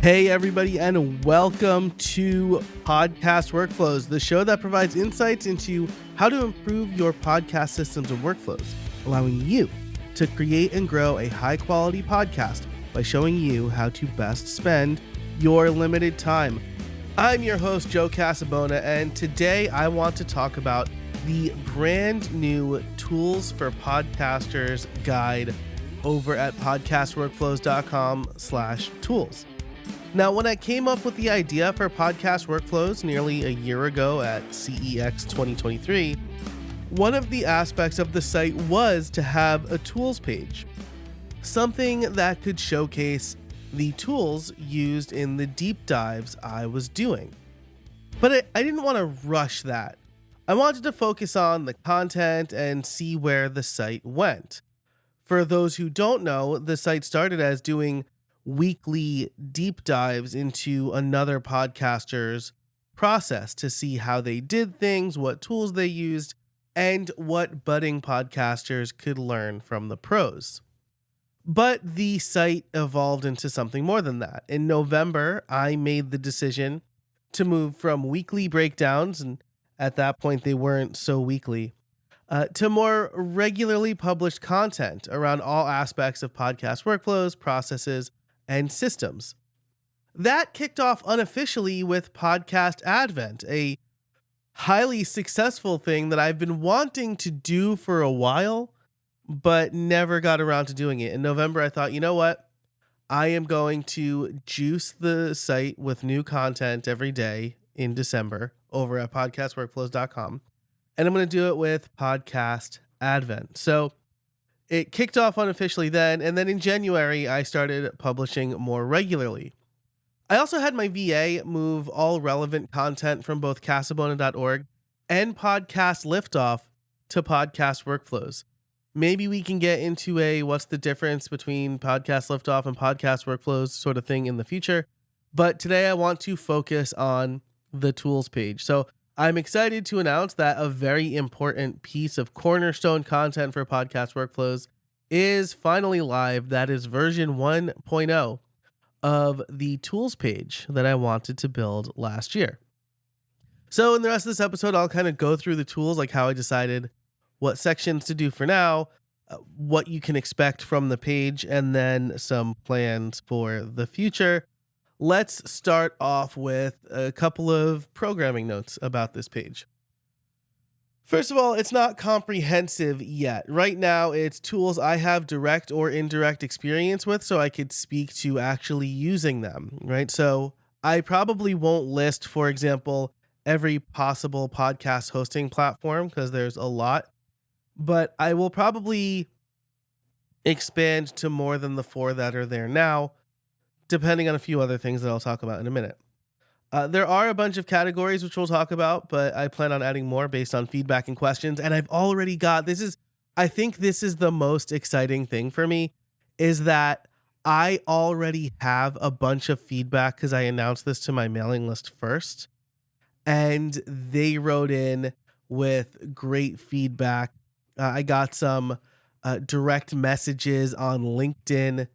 Hey, everybody, and welcome to Podcast Workflows, the show that provides insights into how to improve your podcast systems and workflows, allowing you to create and grow a high-quality podcast by showing you how to best spend your limited time. I'm your host, Joe Casabona, and today I want to talk about the brand new Tools for Podcasters guide over at podcastworkflows.com/tools. Now, when I came up with the idea for Podcast Workflows nearly a year ago at CEX 2023, one of the aspects of the site was to have a tools page, something that could showcase the tools used in the deep dives I was doing. But I didn't want to rush that. I wanted to focus on the content and see where the site went. For those who don't know, the site started as doing weekly deep dives into another podcaster's process to see how they did things, what tools they used, and what budding podcasters could learn from the pros. But the site evolved into something more than that. In November, I made the decision to move from weekly breakdowns, and at that point they weren't so weekly, to more regularly published content around all aspects of podcast workflows, processes, and systems. That kicked off unofficially with Podcast Advent, a highly successful thing that I've been wanting to do for a while, but never got around to doing it. In November, I thought, you know what? I am going to juice the site with new content every day in December over at podcastworkflows.com. And I'm going to do it with Podcast Advent. So it kicked off unofficially then, and then in January, I started publishing more regularly. I also had my VA move all relevant content from both Casabona.org and Podcast Liftoff to Podcast Workflows. Maybe we can get into a what's the difference between Podcast Liftoff and Podcast Workflows sort of thing in the future, but today I want to focus on the tools page. So I'm excited to announce that a very important piece of cornerstone content for Podcast Workflows is finally live. That is version 1.0 of the tools page that I wanted to build last year. So in the rest of this episode, I'll kind of go through the tools, like how I decided what sections to do for now, what you can expect from the page, and then some plans for the future. Let's start off with a couple of programming notes about this page. First of all, it's not comprehensive yet. Right now, it's tools I have direct or indirect experience with, so I could speak to actually using them, right? So I probably won't list, for example, every possible podcast hosting platform because there's a lot, but I will probably expand to more than the 4 that are there now, depending on a few other things that I'll talk about in a minute. There are a bunch of categories which we'll talk about, but I plan on adding more based on feedback and questions. And I've already got, I think this is the most exciting thing for me, is that I already have a bunch of feedback because I announced this to my mailing list first. And they wrote in with great feedback. I got some direct messages on LinkedIn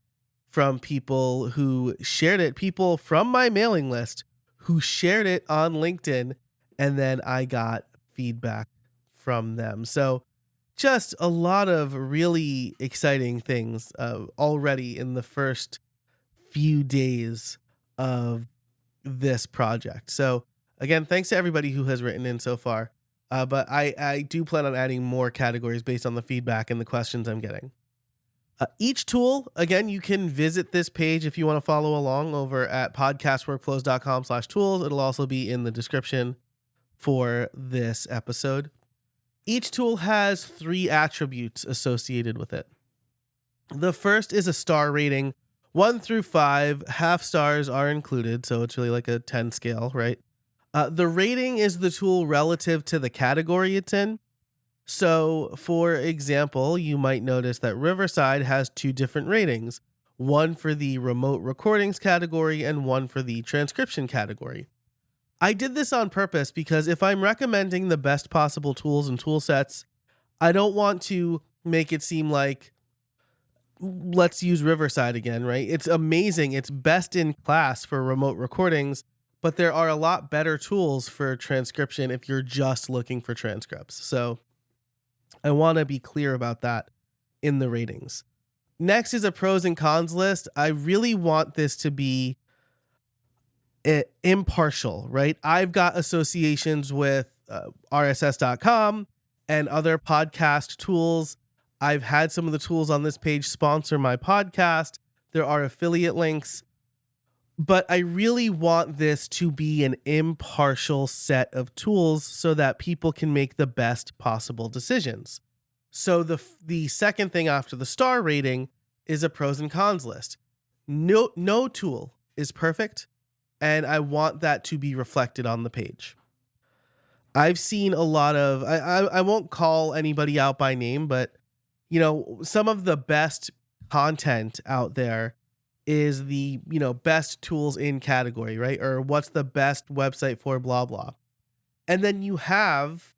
from people who shared it, people from my mailing list who shared it on LinkedIn, and then I got feedback from them. So just a lot of really exciting things already in the first few days of this project. So again, thanks to everybody who has written in so far. But I do plan on adding more categories based on the feedback and the questions I'm getting. Each tool, again, you can visit this page if you want to follow along over at podcastworkflows.com/tools. It'll also be in the description for this episode. Each tool has 3 attributes associated with it. The first is a star rating, 1 through 5. Half stars are included, so it's really like a 10 scale, right? The rating is the tool relative to the category it's in. So, for example, you might notice that Riverside has 2 different ratings, one for the remote recordings category and one for the transcription category. I did this on purpose because if I'm recommending the best possible tools and tool sets, I don't want to make it seem like let's use Riverside again, right? It's amazing. It's best in class for remote recordings, but there are a lot better tools for transcription if you're just looking for transcripts. So I want to be clear about that in the ratings. Next is a pros and cons list. I really want this to be impartial, right? I've got associations with RSS.com and other podcast tools. I've had some of the tools on this page sponsor my podcast. There are affiliate links, but I really want this to be an impartial set of tools so that people can make the best possible decisions. So the second thing after the star rating is a pros and cons list. No tool is perfect, and I want that to be reflected on the page. I've seen a lot of, I won't call anybody out by name, but some of the best content out there is the, best tools in category, right? Or what's the best website for blah, blah. And then you have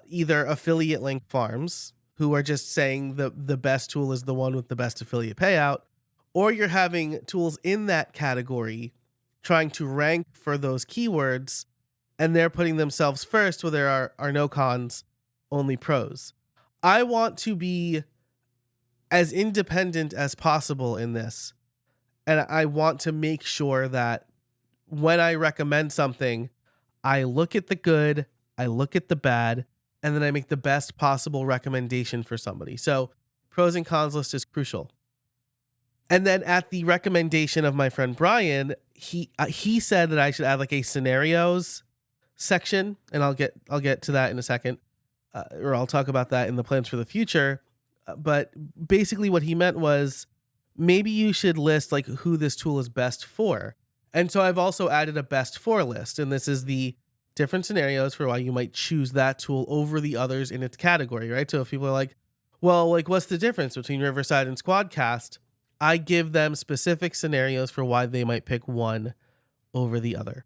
either affiliate link farms who are just saying the best tool is the one with the best affiliate payout, or you're having tools in that category trying to rank for those keywords, and they're putting themselves first where there are no cons, only pros. I want to be as independent as possible in this, and I want to make sure that when I recommend something, I look at the good, I look at the bad, and then I make the best possible recommendation for somebody. So pros and cons list is crucial. And then at the recommendation of my friend Brian, he said that I should add like a scenarios section, and I'll get to that in a second, or I'll talk about that in the plans for the future. But basically what he meant was maybe you should list like who this tool is best for. And so I've also added a best for list, and this is the different scenarios for why you might choose that tool over the others in its category, right? So if people are like, well, like what's the difference between Riverside and Squadcast? I give them specific scenarios for why they might pick one over the other.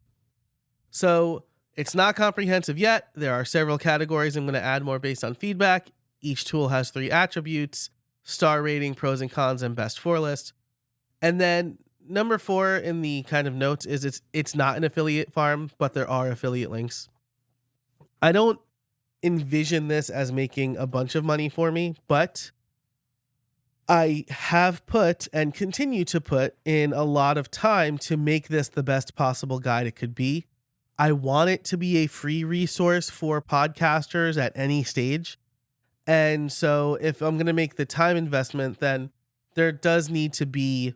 So it's not comprehensive yet. There are several categories. I'm going to add more based on feedback. Each tool has 3 attributes: star rating, pros and cons, and best for list. And then number 4 in the kind of notes is it's not an affiliate farm, but there are affiliate links. I don't envision this as making a bunch of money for me, but I have put and continue to put in a lot of time to make this the best possible guide it could be. I want it to be a free resource for podcasters at any stage. And so if I'm going to make the time investment, then there does need to be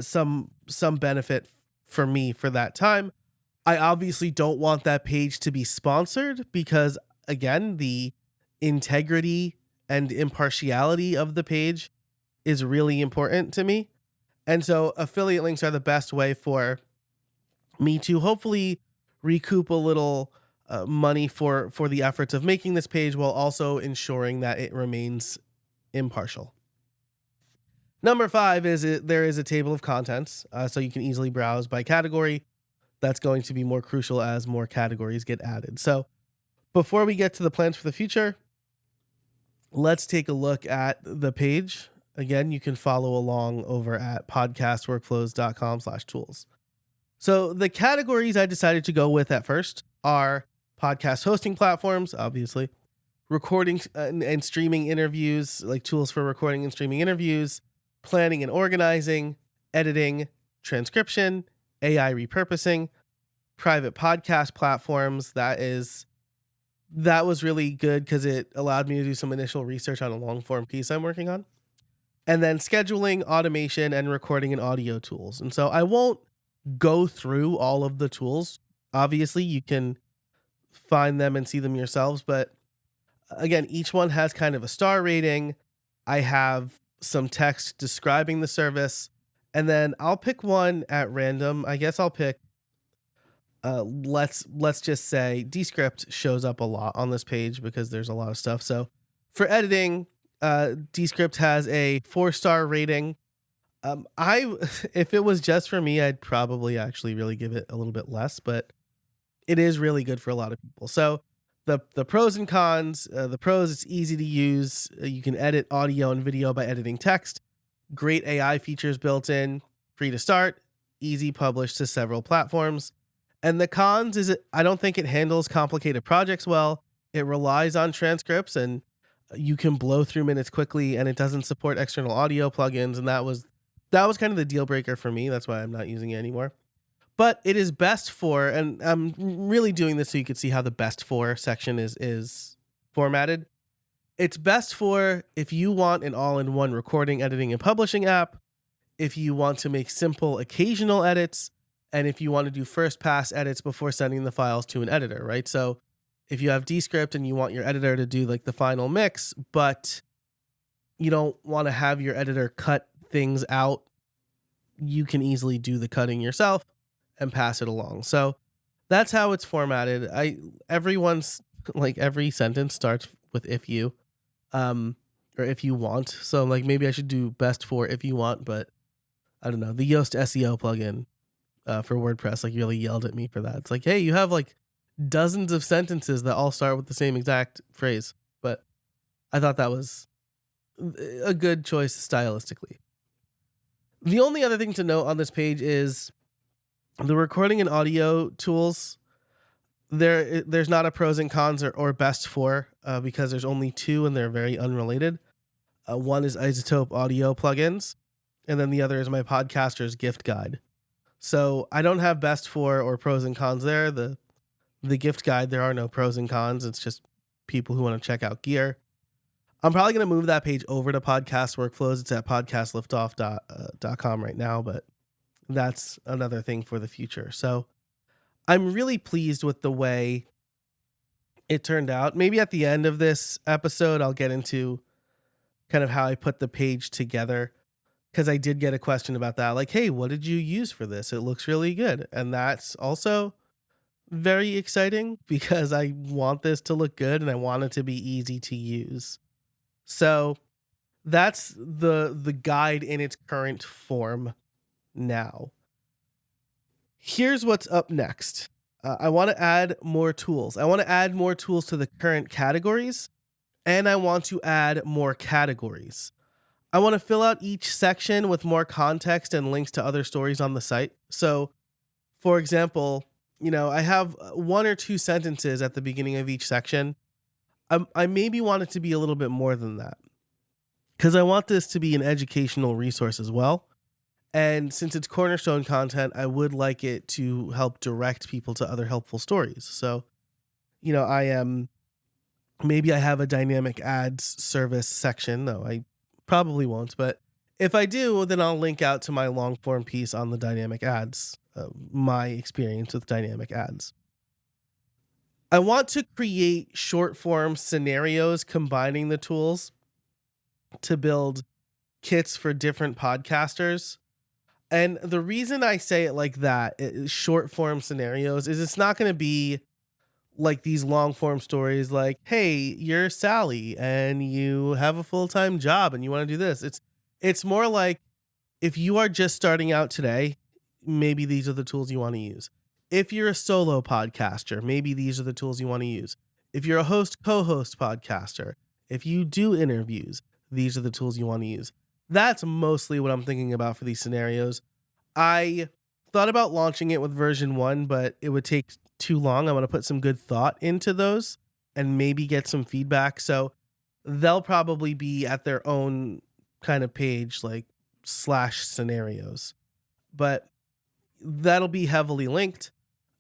some benefit for me for that time. I obviously don't want that page to be sponsored because, again, the integrity and impartiality of the page is really important to me. And so affiliate links are the best way for me to hopefully recoup a little money for the efforts of making this page while also ensuring that it remains impartial. Number 5 is there is a table of contents, so you can easily browse by category. That's going to be more crucial as more categories get added. So before we get to the plans for the future, let's take a look at the page. Again, you can follow along over at podcastworkflows.com/tools. So the categories I decided to go with at first are podcast hosting platforms, obviously, recording and streaming interviews, like tools for recording and streaming interviews, planning and organizing, editing, transcription, AI repurposing, private podcast platforms. That was really good because it allowed me to do some initial research on a long form piece I'm working on. And then scheduling, automation, and recording and audio tools. And so I won't go through all of the tools. Obviously, you can find them and see them yourselves. But again, each one has kind of a star rating. I have some text describing the service. And then I'll pick one at random. I guess I'll pick, let's just say Descript shows up a lot on this page because there's a lot of stuff. So for editing, Descript has a 4-star rating. If it was just for me, I'd probably actually really give it a little bit less, but it is really good for a lot of people. So the pros and cons. The pros, it's easy to use. You can edit audio and video by editing text. Great AI features built in, free to start, easy published to several platforms. And the cons is I don't think it handles complicated projects well. It relies on transcripts and you can blow through minutes quickly, and it doesn't support external audio plugins, and that was kind of the deal breaker for me. That's why I'm not using it anymore. But it is best for, and I'm really doing this so you can see how the best for section is formatted. It's best for if you want an all-in-one recording, editing, and publishing app, if you want to make simple occasional edits, and if you want to do first pass edits before sending the files to an editor, right? So if you have Descript and you want your editor to do like the final mix, but you don't want to have your editor cut things out, you can easily do the cutting yourself and pass it along. So that's how it's formatted. Everyone's like every sentence starts with if you, or if you want. So like maybe I should do best for if you want, but I don't know. The Yoast SEO plugin for WordPress like really yelled at me for that. It's like, hey, you have like dozens of sentences that all start with the same exact phrase. But I thought that was a good choice stylistically. The only other thing to note on this page is the recording and audio tools. There's not a pros and cons or best for because there's only two and they're very unrelated. One is iZotope audio plugins, and then the other is my podcaster's gift guide. So I don't have best for or pros and cons there. The gift guide, there are no pros and cons. It's just people who want to check out gear. I'm probably going to move that page over to Podcast Workflows. It's at podcastliftoff.com right now, but that's another thing for the future. So I'm really pleased with the way it turned out. Maybe at the end of this episode, I'll get into kind of how I put the page together, because I did get a question about that. Like, hey, what did you use for this? It looks really good. And that's also very exciting because I want this to look good and I want it to be easy to use. So that's the guide in its current form now. Here's what's up next. I want to add more tools. I want to add more tools to the current categories, and I want to add more categories. I want to fill out each section with more context and links to other stories on the site. So, for example, I have one or two sentences at the beginning of each section. I maybe want it to be a little bit more than that because I want this to be an educational resource as well. And since it's cornerstone content, I would like it to help direct people to other helpful stories. So, maybe I have a dynamic ads service section. No, I probably won't. But if I do, then I'll link out to my long form piece on the dynamic ads, my experience with dynamic ads. I want to create short form scenarios combining the tools to build kits for different podcasters. And the reason I say it like that, short form scenarios, is it's not going to be like these long form stories like, hey, you're Sally and you have a full-time job and you want to do this. It's more like if you are just starting out today, maybe these are the tools you want to use. If you're a solo podcaster, maybe these are the tools you want to use. If you're a host, co-host podcaster, if you do interviews, these are the tools you want to use. That's mostly what I'm thinking about for these scenarios. I thought about launching it with version 1, but it would take too long. I want to put some good thought into those and maybe get some feedback. So they'll probably be at their own kind of page, like /scenarios. But that'll be heavily linked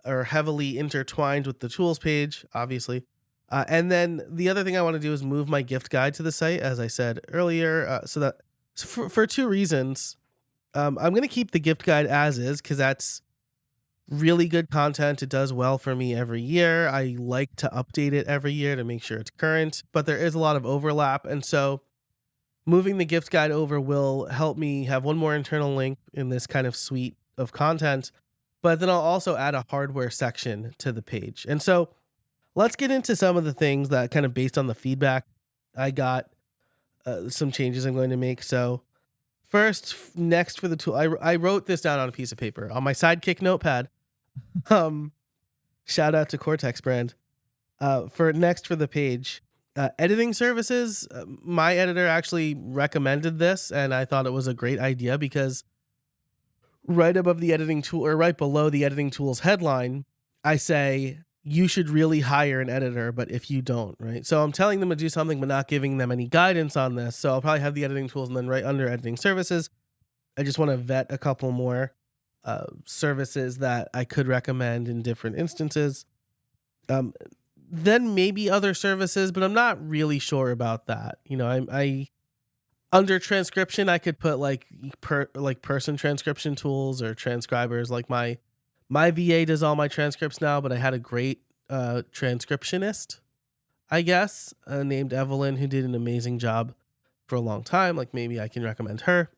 or heavily intertwined with the tools page, obviously. And then the other thing I want to do is move my gift guide to the site, as I said earlier, for two reasons. I'm going to keep the gift guide as is because that's really good content. It does well for me every year. I like to update it every year to make sure it's current, but there is a lot of overlap. And so moving the gift guide over will help me have one more internal link in this kind of suite of content, but then I'll also add a hardware section to the page. And so let's get into some of the things that kind of based on the feedback I got, some changes I'm going to make. So first, next for the tool, I wrote this down on a piece of paper on my Sidekick notepad. Shout out to Cortex brand. For the page, editing services, my editor actually recommended this, and I thought it was a great idea because right above the editing tool, or right below the editing tools headline, I say you should really hire an editor, but if you don't, right? So I'm telling them to do something, but not giving them any guidance on this. So I'll probably have the editing tools, and then right under editing services, I just want to vet a couple more services that I could recommend in different instances. Then maybe other services, but I'm not really sure about that. You know, I under transcription, I could put like person transcription tools or transcribers. Like my VA does all my transcripts now, but I had a great transcriptionist, I guess, named Evelyn, who did an amazing job for a long time. Like maybe I can recommend her,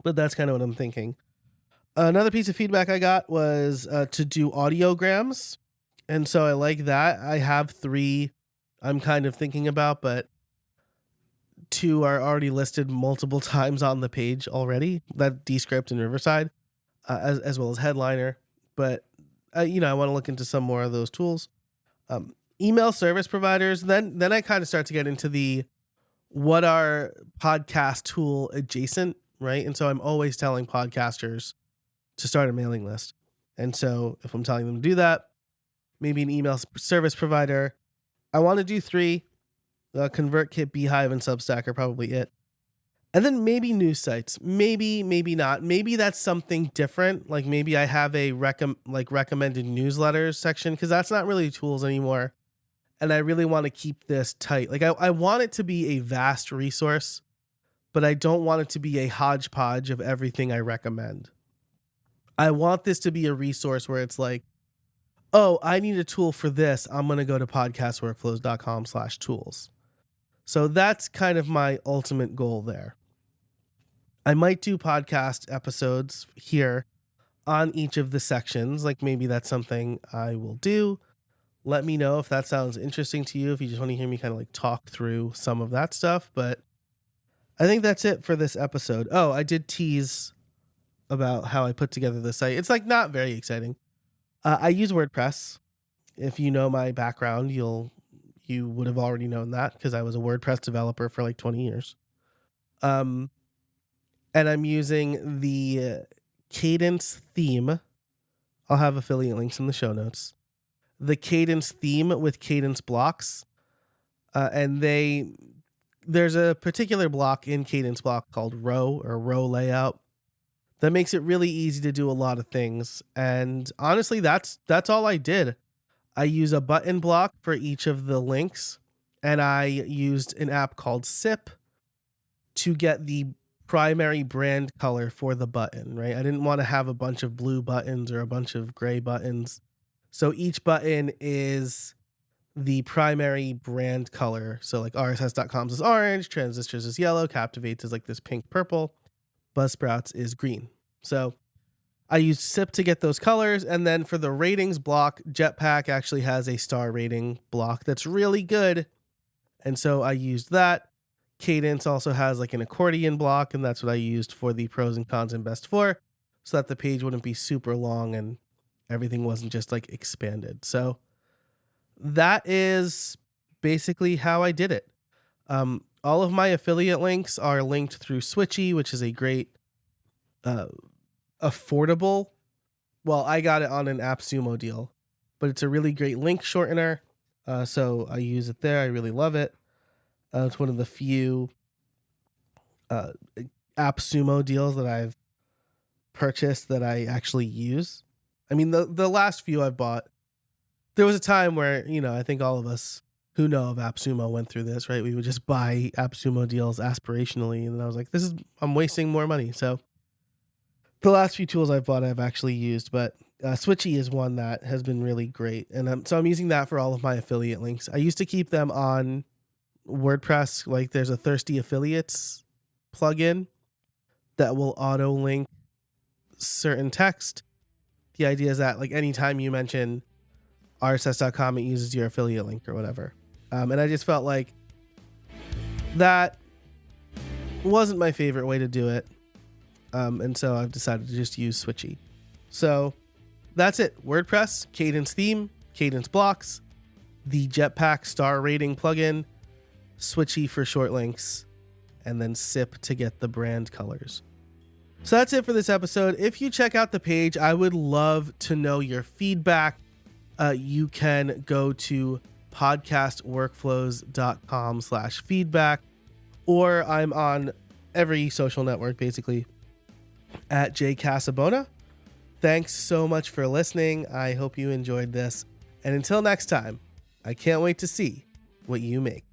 but that's kind of what I'm thinking. Another piece of feedback I got was to do audiograms. And so I like that. I have 3 I'm kind of thinking about, but 2 are already listed multiple times on the page already. That Descript and Riverside, as well as Headliner. But I want to look into some more of those tools. Email service providers. Then I kind of start to get into the what are podcast tool adjacent, right? And so I'm always telling podcasters to start a mailing list. And so if I'm telling them to do that, maybe an email service provider. I want to do 3. ConvertKit, Beehive, and Substack are probably it. And then maybe news sites. Maybe not. Maybe that's something different. Like maybe I have a recommended newsletters section, because that's not really tools anymore. And I really want to keep this tight. Like I want it to be a vast resource, but I don't want it to be a hodgepodge of everything I recommend. I want this to be a resource where it's like, oh, I need a tool for this. I'm going to go to podcastworkflows.com/tools. So that's kind of my ultimate goal there. I might do podcast episodes here on each of the sections. Like maybe that's something I will do. Let me know if that sounds interesting to you, if you just want to hear me kind of like talk through some of that stuff. But I think that's it for this episode. Oh, I did tease about how I put together the site. It's like not very exciting. I use WordPress. If you know my background, you would have already known that, because I was a WordPress developer for like 20 years. And I'm using the Kadence theme. I'll have affiliate links in the show notes. The Kadence theme with Kadence blocks. And there's a particular block in Kadence block called row layout that makes it really easy to do a lot of things. And honestly, that's all I did. I use a button block for each of the links, and I used an app called Sip to get the primary brand color for the button, right? I didn't want to have a bunch of blue buttons or a bunch of gray buttons. So each button is the primary brand color. So like RSS.com's is orange, Transistors is yellow, Captivates is like this pink purple, Buzzsprouts is green. So I used SIP to get those colors. And then for the ratings block, Jetpack actually has a star rating block that's really good. And so I used that. Kadence also has like an accordion block, and that's what I used for the pros and cons and best for, so that the page wouldn't be super long and everything wasn't just like expanded. So that is basically how I did it. All of my affiliate links are linked through Switchy, which is a great affordable. Well, I got it on an AppSumo deal, but it's a really great link shortener. So I use it there. I really love it. It's one of the few AppSumo deals that I've purchased that I actually use. I mean, the last few I've bought, there was a time where, I think all of us who know of AppSumo went through this, right? We would just buy AppSumo deals aspirationally. And then I was like, I'm wasting more money. So the last few tools I've bought, I've actually used, but Switchy is one that has been really great. And so I'm using that for all of my affiliate links. I used to keep them on WordPress. Like there's a Thirsty Affiliates plugin that will auto link certain text. The idea is that like anytime you mention RSS.com, it uses your affiliate link or whatever. And I just felt like that wasn't my favorite way to do it. And so I've decided to just use Switchy. So that's it. WordPress, Kadence theme, Kadence blocks, the Jetpack star rating plugin, Switchy for short links, and then SIP to get the brand colors. So that's it for this episode. If you check out the page, I would love to know your feedback. You can go to podcastworkflows.com/feedback, or I'm on every social network basically at jcasabona. Thanks so much for listening. I hope you enjoyed this. And until next time, I can't wait to see what you make.